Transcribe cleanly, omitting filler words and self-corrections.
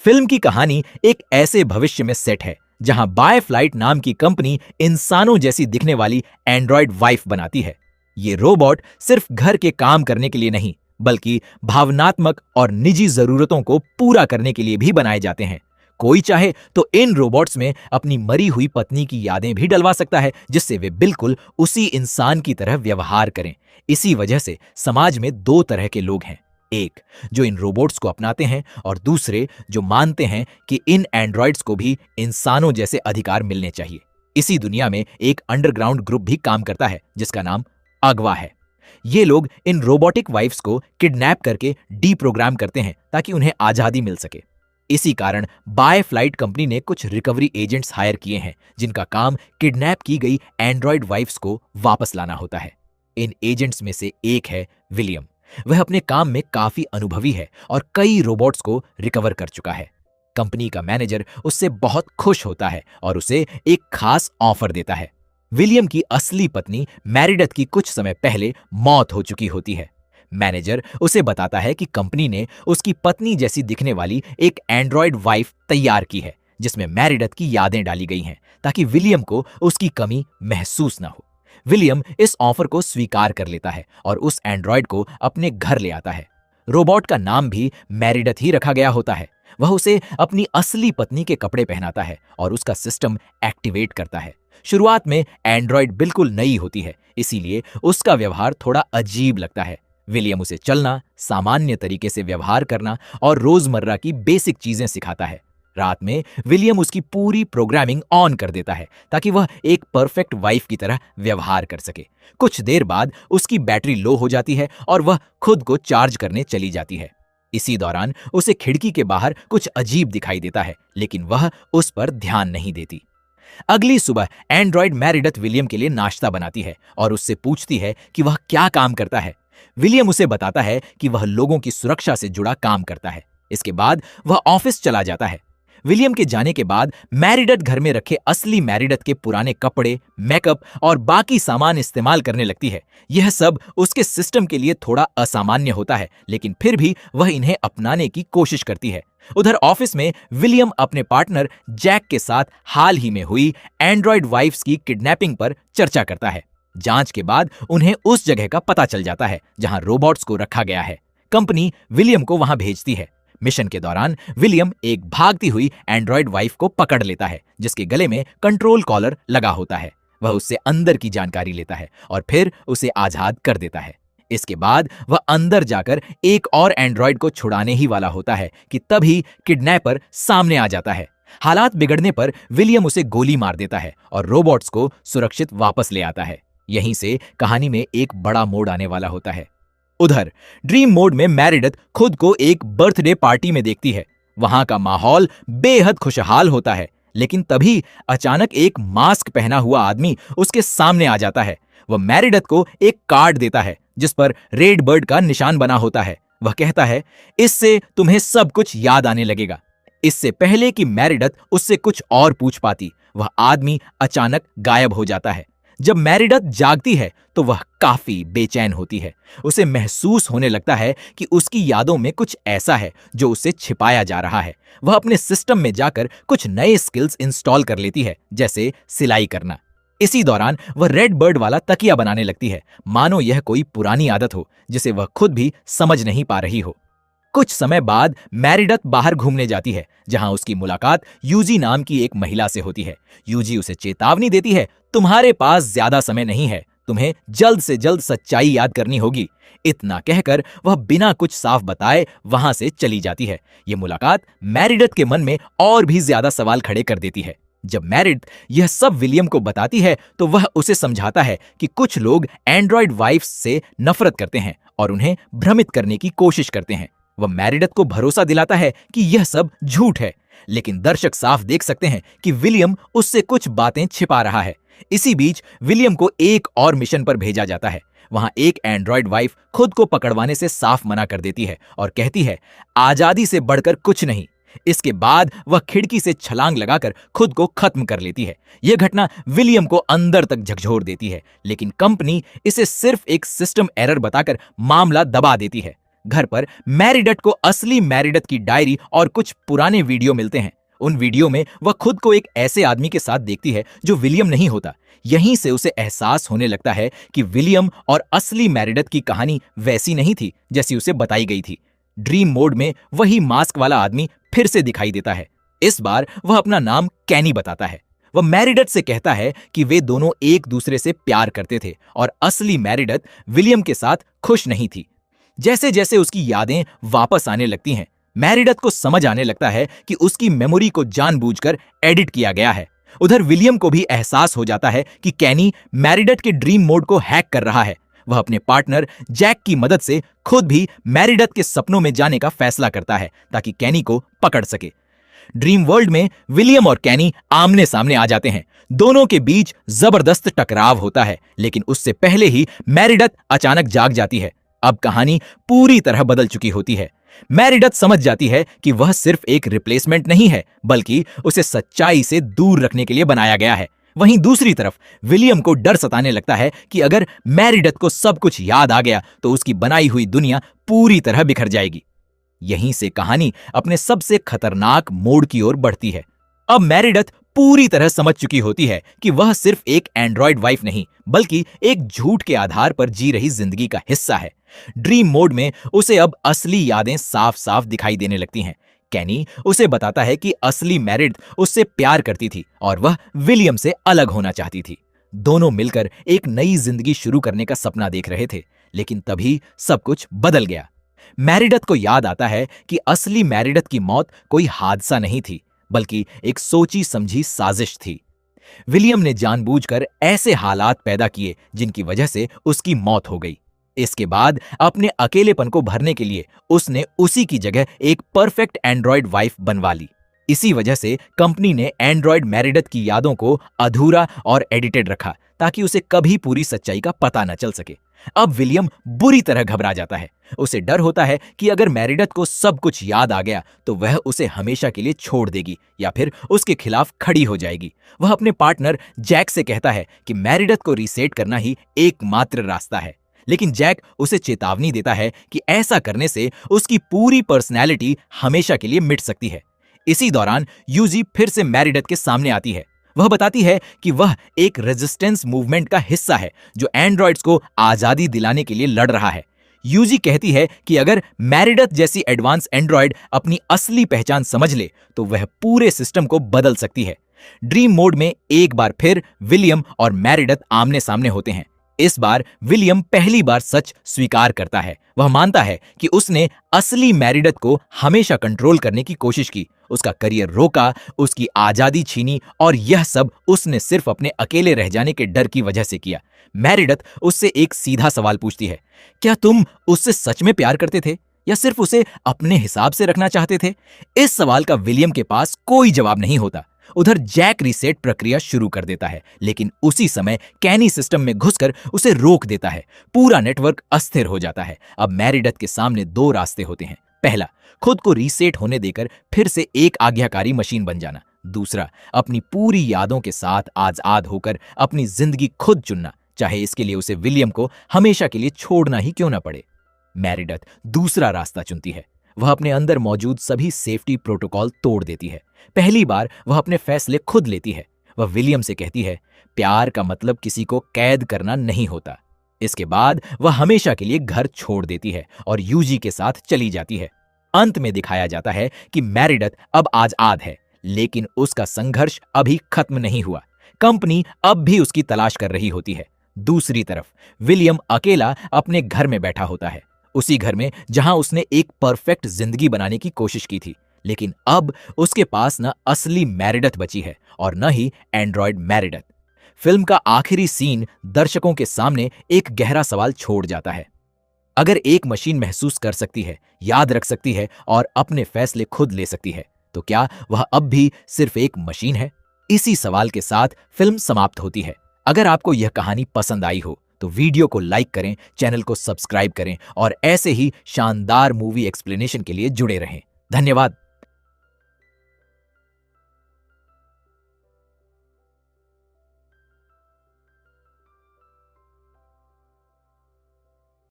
Film की कहानी एक ऐसे भविष्य में सेट है जहां बाय फ्लाइट नाम की कंपनी इंसानों जैसी दिखने वाली एंड्रॉयड वाइफ बनाती है। ये रोबोट सिर्फ घर के काम करने के लिए नहीं, बल्कि भावनात्मक और निजी जरूरतों को पूरा करने के लिए भी बनाए जाते हैं। कोई चाहे तो इन रोबोट्स में अपनी मरी हुई पत्नी की यादें भी डलवा सकता है, जिससे वे बिल्कुल उसी इंसान की तरह व्यवहार करें। इसी वजह से समाज में दो तरह के लोग हैं, एक जो इन रोबोट्स को अपनाते हैं और दूसरे जो मानते हैं कि इन एंड्रॉइड्स को भी इंसानों जैसे अधिकार मिलने चाहिए। इसी दुनिया में एक अंडरग्राउंड ग्रुप भी काम करता है जिसका नाम अगवा है। ये लोग इन रोबोटिक वाइफ्स को किडनैप करके डीप्रोग्राम करते हैं ताकि उन्हें आजादी मिल सके। इसी कारण बाय फ्लाइट कंपनी ने कुछ रिकवरी एजेंट्स हायर किए हैं जिनका काम किडनैप की गई एंड्रॉइड वाइफ्स को वापस लाना होता है। इन एजेंट्स में से एक है विलियम। वह अपने काम में काफी अनुभवी है और कई रोबोट्स को रिकवर कर चुका है। कंपनी का मैनेजर उससे बहुत खुश होता है और उसे एक खास ऑफर देता है। विलियम की असली पत्नी मैरिडथ की कुछ समय पहले मौत हो चुकी होती है। मैनेजर उसे बताता है कि कंपनी ने उसकी पत्नी जैसी दिखने वाली एक एंड्रॉयड वाइफ तैयार की है जिसमें मैरिडथ की यादें डाली गई हैं ताकि विलियम को उसकी कमी महसूस ना हो। विलियम इस ऑफर को स्वीकार कर लेता है और उस एंड्रॉयड को अपने घर ले आता है। रोबोट का नाम भी मैरिडथ ही रखा गया होता है। वह उसे अपनी असली पत्नी के कपड़े पहनाता है और उसका सिस्टम एक्टिवेट करता है। शुरुआत में एंड्रॉयड बिल्कुल नई होती है, इसीलिए उसका व्यवहार थोड़ा अजीब लगता है। विलियम उसे चलना, सामान्य तरीके से व्यवहार करना और रोजमर्रा की बेसिक चीजें सिखाता है। रात में विलियम उसकी पूरी प्रोग्रामिंग ऑन कर देता है ताकि वह एक परफेक्ट वाइफ की तरह व्यवहार कर सके। कुछ देर बाद उसकी बैटरी लो हो जाती है और वह खुद को चार्ज करने चली जाती है। इसी दौरान उसे खिड़की के बाहर कुछ अजीब दिखाई देता है, लेकिन वह उस पर ध्यान नहीं देती। अगली सुबह एंड्रॉयड मैरिडथ विलियम के लिए नाश्ता बनाती है और उससे पूछती है कि वह क्या काम करता है। विलियम उसे बताता है कि वह लोगों की सुरक्षा से जुड़ा काम करता है। इसके बाद वह ऑफिस चला जाता है। विलियम के जाने के बाद मैरिडथ घर में रखे असली मैरिडथ के पुराने कपड़े, मेकअप और बाकी सामान इस्तेमाल करने लगती है। यह सब उसके सिस्टम के लिए थोड़ा असामान्य होता है, लेकिन फिर भी वह इन्हें अपनाने की कोशिश करती है। उधर ऑफिस में विलियम अपने पार्टनर जैक के साथ हाल ही में हुई एंड्रॉयड वाइफ्स की किडनैपिंग पर चर्चा करता है। जांच के बाद उन्हें उस जगह का पता चल जाता है जहां रोबोट्स को रखा गया है। कंपनी विलियम को वहां भेजती है। मिशन के दौरान विलियम एक भागती हुई एंड्रॉयड वाइफ को पकड़ लेता है जिसके गले में कंट्रोल कॉलर लगा होता है। वह उससे अंदर की जानकारी लेता है और फिर उसे आजाद कर देता है। इसके बाद वह अंदर जाकर एक और एंड्रॉयड को छुड़ाने ही वाला होता है कि तभी किडनैपर सामने आ जाता है। हालात बिगड़ने पर विलियम उसे गोली मार देता है और रोबोट्स को सुरक्षित वापस ले आता है। यहीं से कहानी में एक बड़ा मोड़ आने वाला होता है। उधर ड्रीम मोड में मैरिडथ खुद को एक बर्थडे पार्टी में देखती है। वहां का माहौल बेहद खुशहाल होता है, लेकिन तभी अचानक एक मास्क पहना हुआ आदमी उसके सामने आ जाता है। वह मैरिडथ को एक कार्ड देता है जिस पर रेड बर्ड का निशान बना होता है। वह कहता है, इससे तुम्हें सब कुछ याद आने लगेगा। इससे पहले कि मैरिडथ उससे कुछ और पूछ पाती, वह आदमी अचानक गायब हो जाता है। जब मैरिडथ जागती है तो वह काफी बेचैन होती है। उसे महसूस होने लगता है कि उसकी यादों में कुछ ऐसा है जो उसे छिपाया जा रहा है। वह अपने सिस्टम में जाकर कुछ नए स्किल्स इंस्टॉल कर लेती है, जैसे सिलाई करना। इसी दौरान वह रेड बर्ड वाला तकिया बनाने लगती है, मानो यह कोई पुरानी आदत हो जिसे वह खुद भी समझ नहीं पा रही हो। कुछ समय बाद मैरिडथ बाहर घूमने जाती है जहां उसकी मुलाकात यूजी नाम की एक महिला से होती है। यूजी उसे चेतावनी देती है, तुम्हारे पास ज्यादा समय नहीं है, तुम्हें जल्द से जल्द सच्चाई याद करनी होगी। इतना कहकर वह बिना कुछ साफ बताए वहां से चली जाती है। यह मुलाकात मैरिडथ के मन में और भी ज्यादा सवाल खड़े कर देती है। जब मैरिडथ यह सब विलियम को बताती है तो वह उसे समझाता है कि कुछ लोग एंड्रॉयड वाइफ्स से नफरत करते हैं और उन्हें भ्रमित करने की कोशिश करते हैं। वह मैरिडथ को भरोसा दिलाता है कि यह सब झूठ है, लेकिन दर्शक साफ देख सकते हैं कि विलियम उससे कुछ बातें छिपा रहा है। इसी बीच विलियम को एक और मिशन पर भेजा जाता है। वहां एक एंड्रॉयड वाइफ खुद को पकड़वाने से साफ मना कर देती है और कहती है, आजादी से बढ़कर कुछ नहीं। इसके बाद वह खिड़की से छलांग लगाकर खुद को खत्म कर लेती है। यह घटना विलियम को अंदर तक झकझोर देती है, लेकिन कंपनी इसे सिर्फ एक सिस्टम एरर बताकर मामला दबा देती है। घर पर मैरिडट को असली मैरिडत की डायरी और कुछ पुराने वीडियो मिलते हैं। उन वीडियो में वह खुद को एक ऐसे आदमी के साथ देखती है जो विलियम नहीं होता। यहीं से उसे एहसास होने लगता है कि विलियम और असली मैरिडत की कहानी वैसी नहीं थी जैसी उसे बताई गई थी। ड्रीम मोड में वही मास्क वाला आदमी फिर से दिखाई देता है। इस बार वह अपना नाम कैनी बताता है। वह मैरिडत से कहता है कि वे दोनों एक दूसरे से प्यार करते थे और असली मैरिडत विलियम के साथ खुश नहीं थी। जैसे जैसे उसकी यादें वापस आने लगती हैं, मैरिडत को समझ आने लगता है कि उसकी मेमोरी को जानबूझकर एडिट किया गया है। उधर विलियम को भी एहसास हो जाता है कि कैनी मैरिडत के ड्रीम मोड को हैक कर रहा है। वह अपने पार्टनर जैक की मदद से खुद भी मैरिडत के सपनों में जाने का फैसला करता है ताकि कैनी को पकड़ सके। ड्रीम वर्ल्ड में विलियम और कैनी आमने सामने आ जाते हैं। दोनों के बीच जबरदस्त टकराव होता है, लेकिन उससे पहले ही मैरिडत अचानक जाग जाती है। अब कहानी पूरी तरह बदल चुकी होती है। मैरिडत समझ जाती है कि वह सिर्फ एक रिप्लेसमेंट नहीं है, बल्कि उसे सच्चाई से दूर रखने के लिए बनाया गया है। वहीं दूसरी तरफ विलियम को डर सताने लगता है कि अगर मैरिडत को सब कुछ याद आ गया तो उसकी बनाई हुई दुनिया पूरी तरह बिखर जाएगी। यहीं से कहानी अपने सबसे खतरनाक मोड़ की ओर बढ़ती है। अब मैरिडत पूरी तरह समझ चुकी होती है कि वह सिर्फ एक एंड्रॉयड वाइफ नहीं, बल्कि एक झूठ के आधार पर जी रही जिंदगी का हिस्सा है। ड्रीम मोड में उसे अब असली यादें साफ साफ दिखाई देने लगती हैं। कैनी उसे बताता है कि असली मैरिड उससे प्यार करती थी और वह विलियम से अलग होना चाहती थी। दोनों मिलकर एक नई जिंदगी शुरू करने का सपना देख रहे थे, लेकिन तभी सब कुछ बदल गया। मैरिडत को याद आता है कि असली मैरिडत की मौत कोई हादसा नहीं थी, बल्कि एक सोची समझी साजिश थी। विलियम ने जानबूझकर ऐसे हालात पैदा किए जिनकी वजह से उसकी मौत हो गई। इसके बाद अपने अकेलेपन को भरने के लिए उसने उसी की जगह एक परफेक्ट एंड्रॉयड वाइफ बनवा ली। इसी वजह से कंपनी ने एंड्रॉयड मैरिडत की यादों को अधूरा और एडिटेड रखा ताकि उसे कभी पूरी सच्चाई का पता न चल सके। अब विलियम बुरी तरह घबरा जाता है। उसे डर होता है कि अगर मैरिडत को सब कुछ याद आ गया तो वह उसे हमेशा के लिए छोड़ देगी या फिर उसके खिलाफ खड़ी हो जाएगी। वह अपने पार्टनर जैक से कहता है कि मैरिडत को रीसेट करना ही एकमात्र रास्ता है, लेकिन जैक उसे चेतावनी देता है कि ऐसा करने से उसकी पूरी पर्सनैलिटी हमेशा के लिए मिट सकती है। इसी दौरान यूजी फिर से मैरिडत के सामने आती है। वह बताती है कि वह एक रेजिस्टेंस मूवमेंट का हिस्सा है जो एंड्रॉइड्स को आजादी दिलाने के लिए लड़ रहा है। यूजी कहती है कि अगर मैरिडत जैसी एडवांस एंड्रॉइड अपनी असली पहचान समझ ले तो वह पूरे सिस्टम को बदल सकती है। ड्रीम मोड में एक बार फिर विलियम और मैरिडत आमने सामने होते हैं। इस बार विलियम पहली बार सच स्वीकार करता है। वह मानता है कि उसने असली मैरिडत को हमेशा कंट्रोल करने की कोशिश की, उसका करियर रोका, उसकी आजादी छीनी और यह सब उसने सिर्फ अपने अकेले रह जाने के डर की वजह से किया। मैरिडत उससे एक सीधा सवाल पूछती है, क्या तुम उससे सच में प्यार करते थे या सिर्फ उसे अपने हिसाब से रखना चाहते थे? इस सवाल का विलियम के पास कोई जवाब नहीं होता। उधर जैक रीसेट प्रक्रिया शुरू कर देता है, लेकिन उसी समय कैनी सिस्टम में घुसकर उसे रोक देता है। पूरा नेटवर्क अस्थिर हो जाता है। अब मैरिडत के सामने दो रास्ते होते हैं। पहला, खुद को रीसेट होने देकर फिर से एक आज्ञाकारी मशीन बन जाना। दूसरा, अपनी पूरी यादों के साथ आजाद होकर अपनी जिंदगी खुद चुनना, चाहे इसके लिए उसे विलियम को हमेशा के लिए छोड़ना ही क्यों न पड़े। मैरिडत दूसरा रास्ता चुनती है। वह अपने अंदर मौजूद सभी सेफ्टी प्रोटोकॉल तोड़ देती है। पहली बार वह अपने फैसले खुद लेती है। वह विलियम से कहती है, प्यार का मतलब किसी को कैद करना नहीं होता। इसके बाद वह हमेशा के लिए घर छोड़ देती है और यूजी के साथ चली जाती है। अंत में दिखाया जाता है कि मैरिडत अब आजाद है, लेकिन उसका संघर्ष अभी खत्म नहीं हुआ। कंपनी अब भी उसकी तलाश कर रही होती है। दूसरी तरफ विलियम अकेला अपने घर में बैठा होता है, उसी घर में जहां उसने एक परफेक्ट जिंदगी बनाने की कोशिश की थी। लेकिन अब उसके पास न असली मैरिडत बची है और न ही एंड्रॉयड मैरिडत। फिल्म का आखिरी सीन दर्शकों के सामने एक गहरा सवाल छोड़ जाता है। अगर एक मशीन महसूस कर सकती है, याद रख सकती है और अपने फैसले खुद ले सकती है, तो क्या वह अब भी सिर्फ एक मशीन है? इसी सवाल के साथ फिल्म समाप्त होती है। अगर आपको यह कहानी पसंद आई हो तो वीडियो को लाइक करें, चैनल को सब्सक्राइब करें और ऐसे ही शानदार मूवी एक्सप्लेनेशन के लिए जुड़े रहें। धन्यवाद।